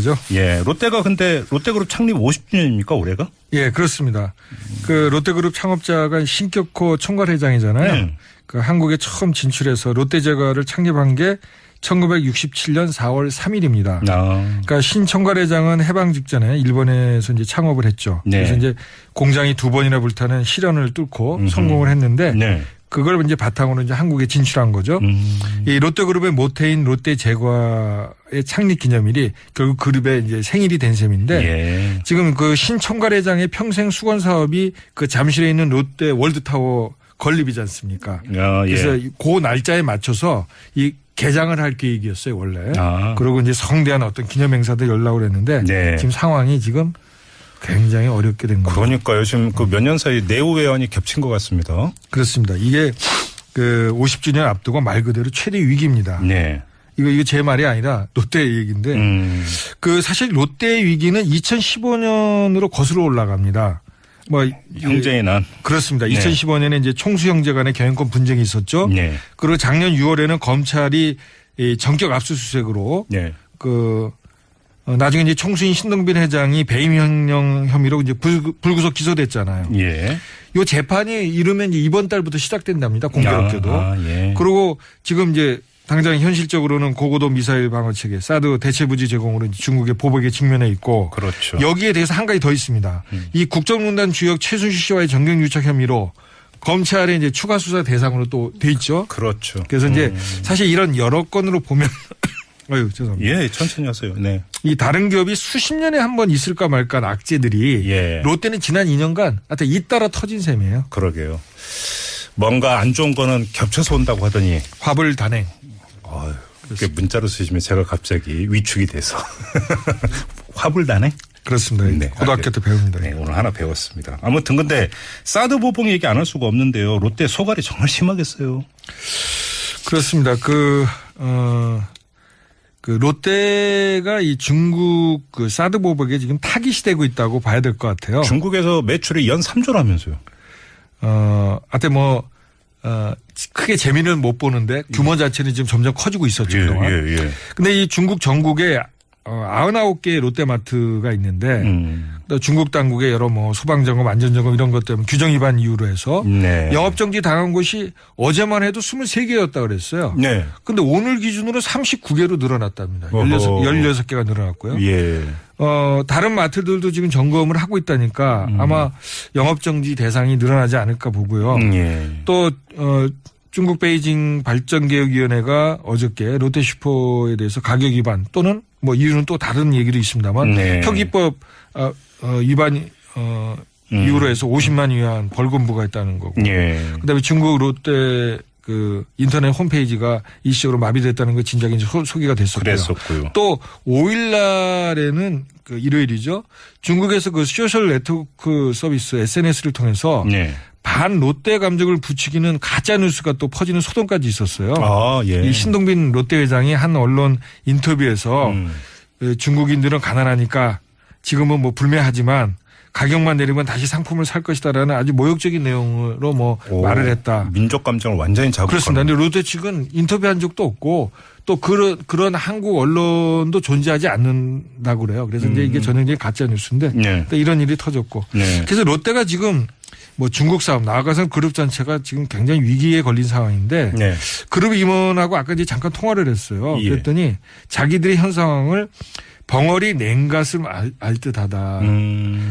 그죠? 예, 롯데가 근데 롯데그룹 창립 50주년입니까 올해가? 예, 그렇습니다. 그 롯데그룹 창업자가 신격호 총괄회장이잖아요. 그 한국에 처음 진출해서 롯데제과를 창립한 게 1967년 4월 3일입니다. 그러니까 신 총괄회장은 해방 직전에 일본에서 이제 창업을 했죠. 네. 그래서 이제 공장이 2번이나 불타는 시련을 뚫고 성공을 했는데 네. 그걸 이제 바탕으로 이제 한국에 진출한 거죠. 이 롯데그룹의 모태인 롯데제과의 창립 기념일이 결국 그룹의 이제 생일이 된 셈인데 예. 지금 그 신 총괄회장의 평생 수건 사업이 그 잠실에 있는 롯데 월드타워 건립이지 않습니까? 아, 예. 그래서 그 날짜에 맞춰서 이 개장을 할 계획이었어요 원래. 아. 그리고 이제 성대한 어떤 기념행사들 연락을 했는데 네. 지금 상황이 지금 굉장히 어렵게 된 거죠. 그러니까요. 지금 그 몇 년 사이 내후외환이 겹친 것 같습니다. 그렇습니다. 이게 그 50주년 앞두고 말 그대로 최대 위기입니다. 네. 이거 제 말이 아니라 롯데 얘기인데 그 사실 롯데의 위기는 2015년으로 거슬러 올라갑니다. 뭐 형제의 난. 그렇습니다. 네. 2015년에 이제 총수 형제 간의 경영권 분쟁이 있었죠. 네. 그리고 작년 6월에는 검찰이 이 전격 압수수색으로 네. 나중에 이제 총수인 신동빈 회장이 배임 횡령 혐의로 이제 불구속 기소됐잖아요. 예. 이 재판이 이르면 이제 이번 달부터 시작된답니다. 공교롭게도. 예. 그리고 지금 이제 당장 현실적으로는 고고도 미사일 방어 체계, 사드 대체 부지 제공으로 중국의 보복에 직면해 있고. 그렇죠. 여기에 대해서 한 가지 더 있습니다. 이 국정농단 주역 최순실 씨와의 정경 유착 혐의로 검찰의 이제 추가 수사 대상으로 또 돼 있죠. 그렇죠. 그래서 이제 사실 이런 여러 건으로 보면 아유, 죄송합니다. 예, 천천히 하세요. 네. 이 다른 기업이 수십 년에 한 번 있을까 말까 한 악재들이 예. 롯데는 지난 2년간 하여튼 잇따라 터진 셈이에요. 그러게요. 뭔가 안 좋은 거는 겹쳐서 온다고 하더니 화불 단행. 이렇게 문자로 쓰시면 제가 갑자기 위축이 돼서 화불단행? 그렇습니다. 네. 고등학교 때 배웁니다. 네, 오늘 하나 배웠습니다. 아무튼 근데 사드 보복 얘기 안 할 수가 없는데요. 롯데 소갈이 정말 심하겠어요. 그렇습니다. 그 롯데가 이 중국 그 사드 보복에 지금 타깃이 되고 있다고 봐야 될 것 같아요. 중국에서 매출이 연 3조라면서요. 하여튼 크게 재미는 못 보는데 규모 자체는 지금 점점 커지고 있었죠. 그동안. 예. 근데 이 중국 전국에 99개의 롯데마트가 있는데 또 중국 당국의 여러 소방점검, 안전점검 이런 것 때문에 규정 위반 이유로 해서 네. 영업정지 당한 곳이 어제만 해도 23개였다 그랬어요. 네. 근데 오늘 기준으로 39개로 늘어났답니다. 16개가 늘어났고요. 예. 다른 마트들도 지금 점검을 하고 있다니까 아마 영업정지 대상이 늘어나지 않을까 보고요. 예. 또 중국 베이징 발전개혁위원회가 어저께 롯데슈퍼에 대해서 가격 위반 또는 이유는 또 다른 얘기도 있습니다만 네. 표기법 위반 이유로 해서 50만 위안 벌금 부과했다는 거고. 예. 그다음에 중국 롯데 그 인터넷 홈페이지가 일시적으로 마비됐다는 거 진작에 이제 소개가 됐었고요. 그랬었고요. 또 5일 날에는 그 일요일이죠. 중국에서 그 소셜 네트워크 서비스 SNS를 통해서 네. 반 롯데 감정을 부추기는 가짜 뉴스가 또 퍼지는 소동까지 있었어요. 아, 예. 이 신동빈 롯데 회장이 한 언론 인터뷰에서 중국인들은 가난하니까 지금은 불매하지만 가격만 내리면 다시 상품을 살 것이다라는 아주 모욕적인 내용으로 말을 했다. 민족 감정을 완전히 자극하는. 그렇습니다. 그런데 롯데 측은 인터뷰한 적도 없고 또 그런 한국 언론도 존재하지 않는다고 그래요. 그래서 이제 이게 전형적인 가짜 뉴스인데 네. 이런 일이 터졌고. 네. 그래서 롯데가 지금 중국 사업 나아가서는 그룹 전체가 지금 굉장히 위기에 걸린 상황인데 네. 그룹 임원하고 아까 이제 잠깐 통화를 했어요. 예. 그랬더니 자기들의 현 상황을 벙어리 냉가슴 알 듯하다.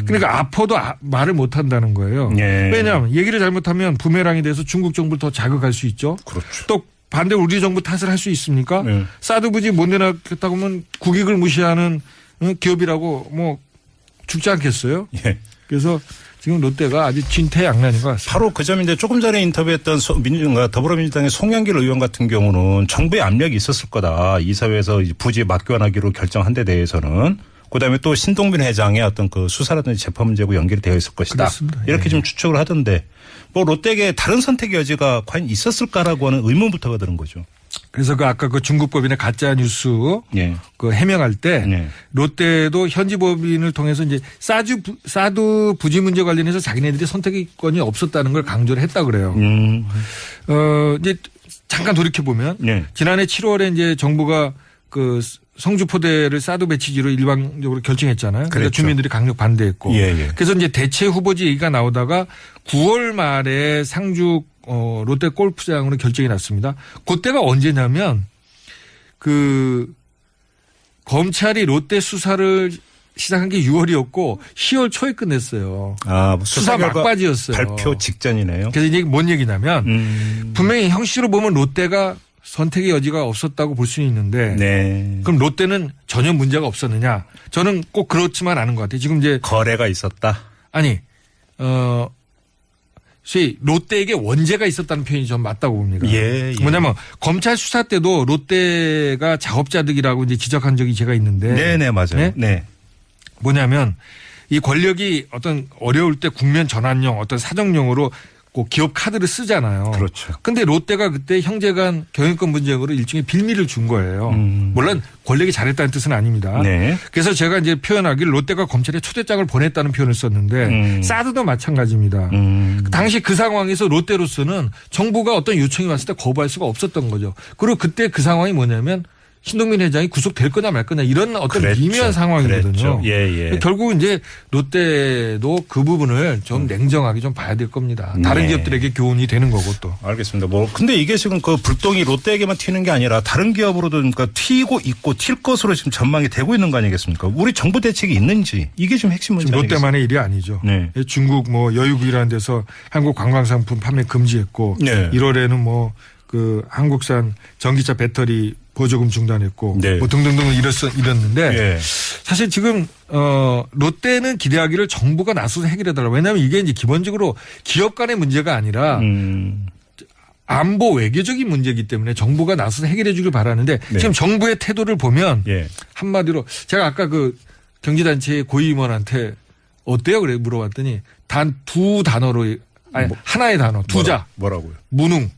그러니까 아파도 말을 못한다는 거예요. 예. 왜냐하면 얘기를 잘못하면 부메랑이 돼서 중국 정부를 더 자극할 수 있죠. 그렇죠. 또 반대로 우리 정부 탓을 할 수 있습니까? 네. 사드 부지 못 내놨다고 하면 국익을 무시하는 기업이라고 죽지 않겠어요? 예. 그래서 지금 롯데가 아주 진퇴양난인 것 같습니다. 바로 그 점인데 조금 전에 인터뷰했던 더불어민주당의 송영길 의원 같은 경우는 정부의 압력이 있었을 거다. 이사회에서 부지 맞교환하기로 결정한 데 대해서는. 그다음에 또 신동빈 회장의 어떤 그 수사라든지 재판 문제하고 연결이 되어 있을 것이다. 그렇습니다. 이렇게 좀 추측을 하던데 롯데에게 다른 선택의 여지가 과연 있었을까라고 하는 의문부터가 드는 거죠. 그래서 아까 그 중국 법인의 가짜 뉴스 예. 그 해명할 때 예. 롯데도 현지 법인을 통해서 이제 사드 부지 문제 관련해서 자기네들이 선택권이 없었다는 걸 강조를 했다 그래요. 이제 잠깐 돌이켜 보면 예. 지난해 7월에 이제 정부가 그 성주포대를 사드 배치지로 일방적으로 결정했잖아요. 그러니까 그랬죠. 주민들이 강력 반대했고. 예. 그래서 이제 대체 후보지 얘기가 나오다가 9월 말에 상주 롯데 골프장으로 결정이 났습니다. 그때가 언제냐면 그 검찰이 롯데 수사를 시작한 게 6월이었고 10월 초에 끝냈어요. 아, 수사 막바지였어요. 발표 직전이네요. 그래서 이게 뭔 얘기냐면 분명히 형식으로 보면 롯데가 선택의 여지가 없었다고 볼 수는 있는데 네. 그럼 롯데는 전혀 문제가 없었느냐? 저는 꼭 그렇지만 않은 것 같아요. 지금 이제 거래가 있었다. 아니 소위 롯데에게 원죄가 있었다는 표현이 좀 맞다고 봅니다. 예. 뭐냐면 검찰 수사 때도 롯데가 작업자득이라고 이제 지적한 적이 제가 있는데. 네네 맞아요. 네. 뭐냐면 이 권력이 어떤 어려울 때 국면 전환용 어떤 사정용으로 꼭 기업 카드를 쓰잖아요. 그렇죠. 근데 롯데가 그때 형제간 경영권 분쟁으로 일종의 빌미를 준 거예요. 물론 권력이 잘했다는 뜻은 아닙니다. 네. 그래서 제가 이제 표현하기를 롯데가 검찰에 초대장을 보냈다는 표현을 썼는데 사드도 마찬가지입니다. 당시 그 상황에서 롯데로서는 정부가 어떤 요청이 왔을 때 거부할 수가 없었던 거죠. 그리고 그때 그 상황이 뭐냐면 신동민 회장이 구속될 거냐 말 거냐 이런 어떤 그랬죠. 미묘한 상황이거든요. 예. 결국은 이제 롯데도 그 부분을 좀 냉정하게 좀 봐야 될 겁니다. 다른 네. 기업들에게 교훈이 되는 거고 또. 알겠습니다. 근데 이게 지금 그 불똥이 롯데에게만 튀는 게 아니라 다른 기업으로도 그러니까 튀고 있고 튈 것으로 지금 전망이 되고 있는 거 아니겠습니까? 우리 정부 대책이 있는지 이게 좀 핵심 문제 아니겠습니까? 롯데만의 일이 아니죠. 네. 중국 뭐 여유국이라는 데서 한국 관광상품 판매 금지했고 네. 1월에는 뭐 그 한국산 전기차 배터리 보조금 중단했고 네. 뭐 등등등 이랬는데 네. 사실 지금 롯데는 기대하기를 정부가 나서서 해결해달라고. 왜냐하면 이게 이제 기본적으로 기업 간의 문제가 아니라 안보 외교적인 문제이기 때문에 정부가 나서서 해결해 주길 바라는데 네. 지금 정부의 태도를 보면 예. 한마디로 제가 아까 그 경제단체 고위임원한테 어때요? 그래 물어봤더니 단 두 단어로 아니 하나의 단어 두자 뭐라고요? 무능.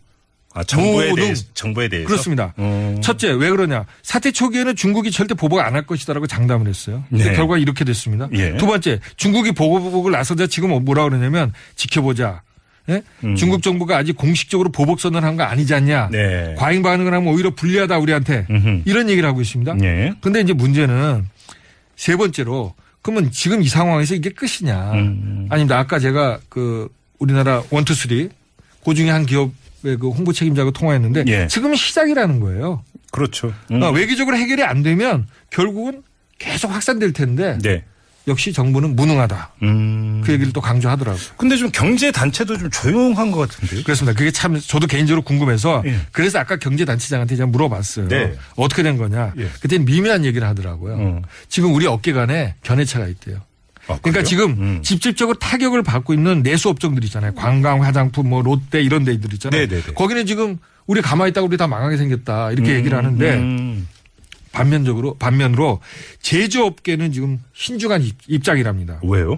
아, 정부에 무능. 대해서. 정부에 대해서. 그렇습니다. 첫째 왜 그러냐. 사태 초기에는 중국이 절대 보복 안 할 것이다라고 장담을 했어요. 근데 네. 결과가 이렇게 됐습니다. 예. 두 번째 중국이 보복을 나서자 지금 뭐라 그러냐면 지켜보자. 예? 중국 정부가 아직 공식적으로 보복 선언한 거 아니지 않냐. 네. 과잉 반응을 하면 오히려 불리하다 우리한테. 이런 얘기를 하고 있습니다. 예. 그런데 이제 문제는 세 번째로 그러면 지금 이 상황에서 이게 끝이냐. 아닙니다. 아까 제가 그 우리나라 1, 2, 3 그중에 한 기업의 그 홍보 책임자하고 통화했는데 예. 지금은 시작이라는 거예요. 그렇죠. 외교적으로 해결이 안 되면 결국은 계속 확산될 텐데 네. 역시 정부는 무능하다. 그 얘기를 또 강조하더라고요. 근데 좀 경제 단체도 좀 조용한 것 같은데요. 그렇습니다. 그게 참 저도 개인적으로 궁금해서 예. 그래서 아까 경제단체장한테 제가 물어봤어요. 네. 어떻게 된 거냐. 예. 그때는 미묘한 얘기를 하더라고요. 지금 우리 업계간에 견해차가 있대요. 아, 그러니까 그래요? 지금 직접적으로 타격을 받고 있는 내수 업종들 있잖아요. 관광, 화장품, 뭐 롯데 이런 데들 있잖아요. 네네네. 거기는 지금 우리 가만히 있다가 우리 다 망하게 생겼다 이렇게 얘기를 하는데 반면으로 제조업계는 지금 신중한 입장이랍니다. 왜요?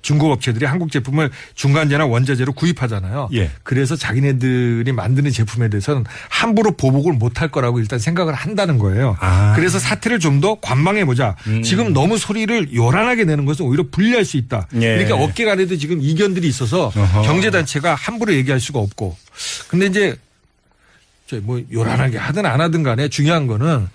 중국 업체들이 한국 제품을 중간재나 원자재로 구입하잖아요. 예. 그래서 자기네들이 만드는 제품에 대해서는 함부로 보복을 못할 거라고 일단 생각을 한다는 거예요. 아. 그래서 사태를 좀 더 관망해 보자. 지금 너무 소리를 요란하게 내는 것은 오히려 불리할 수 있다. 예. 이렇게 업계 간에도 지금 이견들이 있어서 어허. 경제단체가 함부로 얘기할 수가 없고. 근데 이제 뭐 요란하게 하든 안 하든 간에 중요한 거는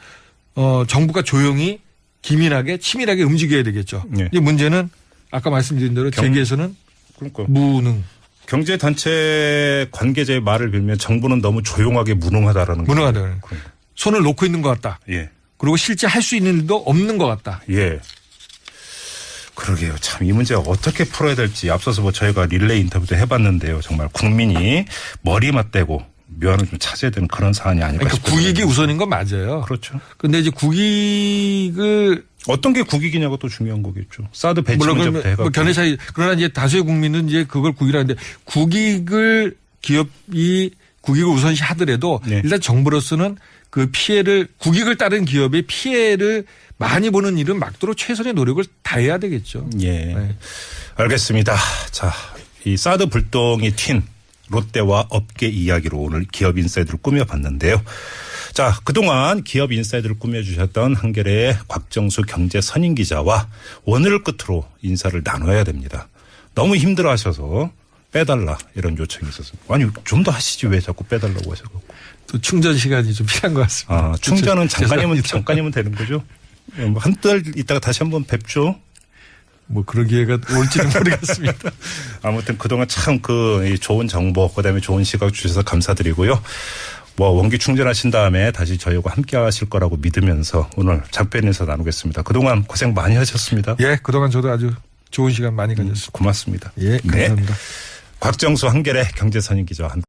정부가 조용히 기민하게 치밀하게 움직여야 되겠죠. 예. 이제 문제는 아까 말씀드린 대로 재계에서는 그러니까 무능. 경제 단체 관계자의 말을 빌면 정부는 너무 조용하게 무능하다라는 무능하다. 거예요. 손을 놓고 있는 것 같다. 예. 그리고 실제 할 수 있는 일도 없는 것 같다. 예. 그러게요. 참 이 문제 어떻게 풀어야 될지 앞서서 뭐 저희가 릴레이 인터뷰도 해봤는데요. 정말 국민이 머리 맞대고 묘안을 좀 찾아야 되는 그런 사안이 아닐까 그러니까 싶어요. 국익이 우선인 건 맞아요. 그렇죠. 근데 이제 국익을 어떤 게 국익이냐가 또 중요한 거겠죠. 사드 배치 문제부터 해가지고. 뭐 견해 차이. 그러나 이제 다수의 국민은 이제 그걸 국익이라는데 국익을 기업이 국익을 우선시 하더라도 네. 일단 정부로서는 그 피해를 국익을 따른 기업의 피해를 많이 보는 일은 막도록 최선의 노력을 다해야 되겠죠. 예. 네. 알겠습니다. 자, 이 사드 불똥이 튄 롯데와 업계 이야기로 오늘 기업 인사이드를 꾸며봤는데요. 자, 그동안 기업 인사이드를 꾸며주셨던 한겨레의 곽정수 경제 선임 기자와 오늘을 끝으로 인사를 나눠야 됩니다. 너무 힘들어하셔서 빼달라 이런 요청이 있었습니다. 아니 좀 더 하시지 왜 자꾸 빼달라고 하셔서. 또 충전 시간이 좀 필요한 것 같습니다. 아, 충전은 죄송합니다. 잠깐이면 되는 거죠? 뭐 한 달 있다가 다시 한번 뵙죠. 뭐 그런 기회가 올지는 모르겠습니다. 아무튼 그동안 참 좋은 정보, 그다음에 좋은 시각 주셔서 감사드리고요. 뭐 원기 충전하신 다음에 다시 저희와 함께 하실 거라고 믿으면서 오늘 작별인사 나누겠습니다. 그동안 고생 많이 하셨습니다. 예, 그동안 저도 아주 좋은 시간 많이 가졌습니다. 고맙습니다. 예, 감사합니다. 네. 곽정수 한겨레 경제선임 기자와 함께